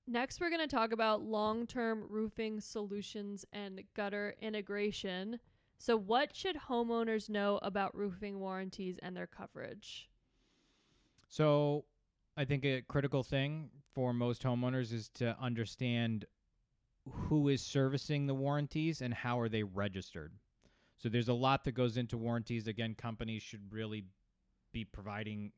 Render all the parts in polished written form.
Next, we're going to talk about long-term roofing solutions and gutter integration. So, what should homeowners know about roofing warranties and their coverage? So I think a critical thing for most homeowners is to understand who is servicing the warranties and how are they registered. So there's a lot that goes into warranties. Again, companies should really be providing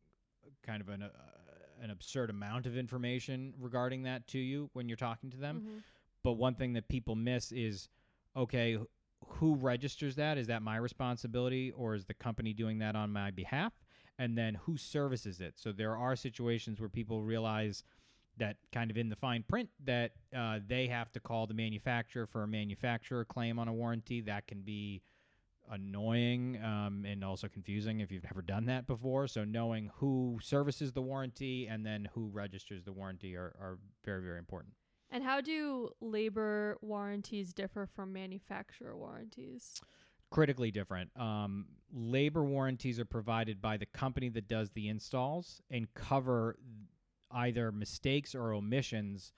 kind of an absurd amount of information regarding that to you when you're talking to them. Mm-hmm. But one thing that people miss is, okay, who registers that? Is that my responsibility, or is the company doing that on my behalf? And then who services it? So there are situations where people realize that kind of in the fine print that they have to call the manufacturer for a manufacturer claim on a warranty. That can be annoying and also confusing if you've never done that before. So knowing who services the warranty and then who registers the warranty are very, very important. And how do labor warranties differ from manufacturer warranties? Critically different. Labor warranties are provided by the company that does the installs and cover either mistakes or omissions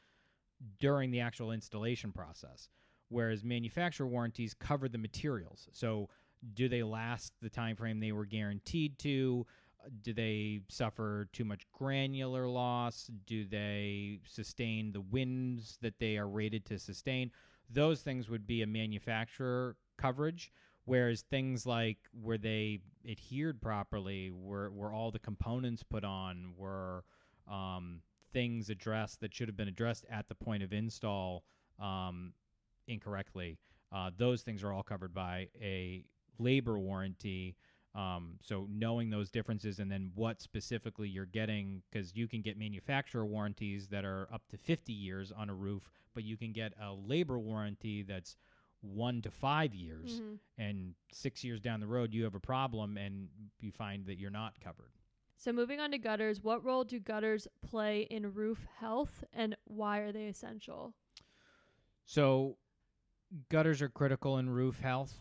during the actual installation process, whereas manufacturer warranties cover the materials. So do they last the time frame they were guaranteed to? Do they suffer too much granular loss? Do they sustain the winds that they are rated to sustain? Those things would be a manufacturer coverage, whereas things like were they adhered properly, were all the components put on, were things addressed that should have been addressed at the point of install incorrectly. Those things are all covered by a labor warranty. So knowing those differences and then what specifically you're getting, because you can get manufacturer warranties that are up to 50 years on a roof, but you can get a labor warranty that's 1 to 5 years, and 6 years down the road you have a problem and you find that you're not covered. So moving on to gutters, what role do gutters play in roof health and why are they essential? So gutters are critical in roof health,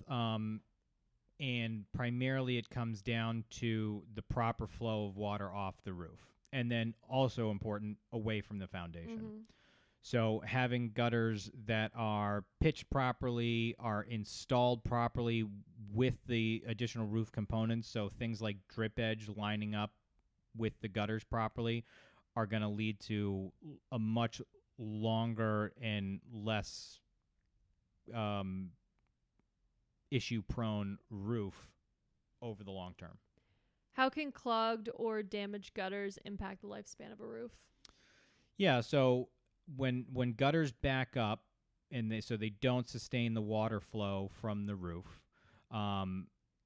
and primarily it comes down to the proper flow of water off the roof, and then also important, away from the foundation. Mm-hmm. So having gutters that are pitched properly, are installed properly with the additional roof components, so things like drip edge lining up with the gutters properly, are going to lead to a much longer and less issue-prone roof over the long term. How can clogged or damaged gutters impact the lifespan of a roof? Yeah, so when gutters back up and they don't sustain the water flow from the roof,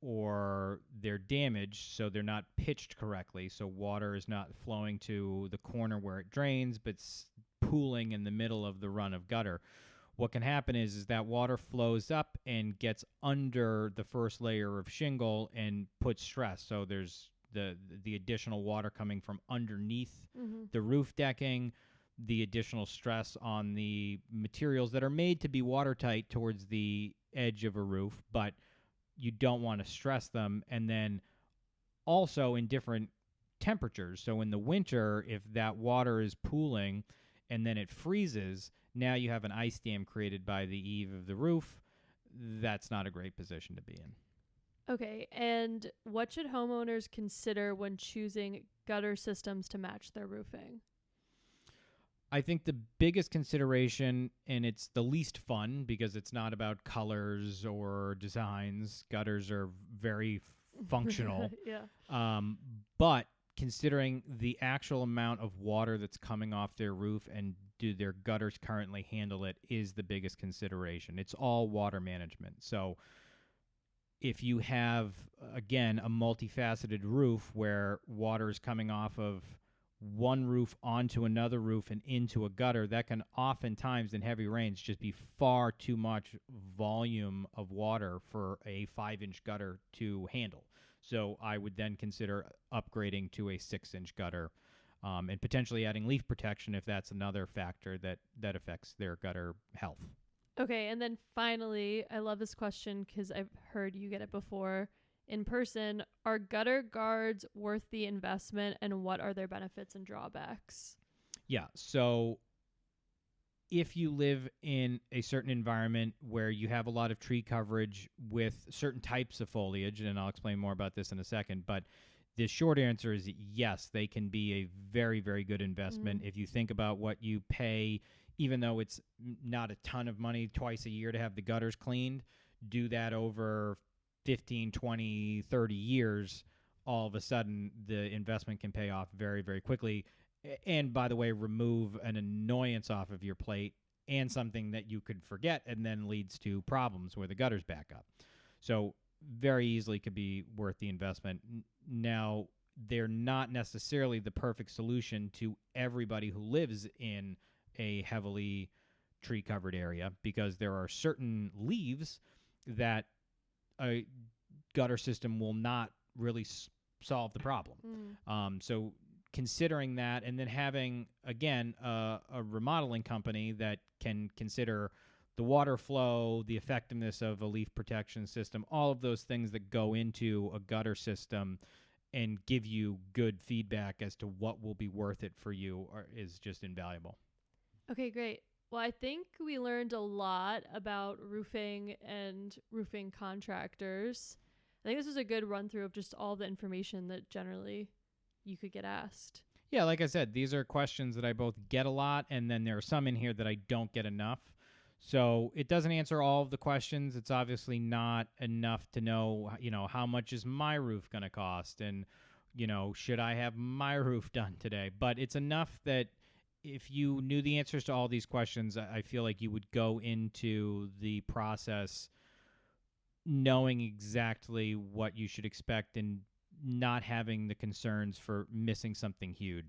or they're damaged, so they're not pitched correctly, so water is not flowing to the corner where it drains, but pooling in the middle of the run of gutter. What can happen is that water flows up and gets under the first layer of shingle and puts stress. So there's the additional water coming from underneath the roof decking, the additional stress on the materials that are made to be watertight towards the edge of a roof, but you don't want to stress them. And then also in different temperatures. So in the winter, if that water is pooling and then it freezes, now you have an ice dam created by the eave of the roof. That's not a great position to be in. Okay, and what should homeowners consider when choosing gutter systems to match their roofing? I think the biggest consideration, and it's the least fun because it's not about colors or designs. Gutters are very functional. Yeah. But considering the actual amount of water that's coming off their roof and do their gutters currently handle it is the biggest consideration. It's all water management. So if you have, again, a multifaceted roof where water is coming off of one roof onto another roof and into a gutter, that can oftentimes in heavy rains just be far too much volume of water for a 5-inch gutter to handle. So I would then consider upgrading to a 6-inch gutter, and potentially adding leaf protection if that's another factor that affects their gutter health. Okay, and then finally, I love this question because I've heard you get it before in person. Are gutter guards worth the investment, and what are their benefits and drawbacks? Yeah, so if you live in a certain environment where you have a lot of tree coverage with certain types of foliage, and I'll explain more about this in a second, but the short answer is yes, they can be a very, very good investment. If you think about what you pay, even though it's not a ton of money twice a year to have the gutters cleaned, do that over 15, 20, 30 years, all of a sudden the investment can pay off very, very quickly. And by the way, remove an annoyance off of your plate and something that you could forget and then leads to problems where the gutters back up. So very easily could be worth the investment. Now, they're not necessarily the perfect solution to everybody who lives in a heavily tree-covered area because there are certain leaves that a gutter system will not really solve the problem. So considering that, and then having, again, a remodeling company that can consider the water flow, the effectiveness of a leaf protection system, all of those things that go into a gutter system and give you good feedback as to what will be worth it for you is just invaluable. Okay, great. Well, I think we learned a lot about roofing and roofing contractors. I think this was a good run through of just all the information that generally you could get asked. Yeah, like I said, these are questions that I both get a lot, and then there are some in here that I don't get enough. So it doesn't answer all of the questions. It's obviously not enough to know, how much is my roof going to cost, and, should I have my roof done today? But it's enough that if you knew the answers to all these questions, I feel like you would go into the process knowing exactly what you should expect and not having the concerns for missing something huge.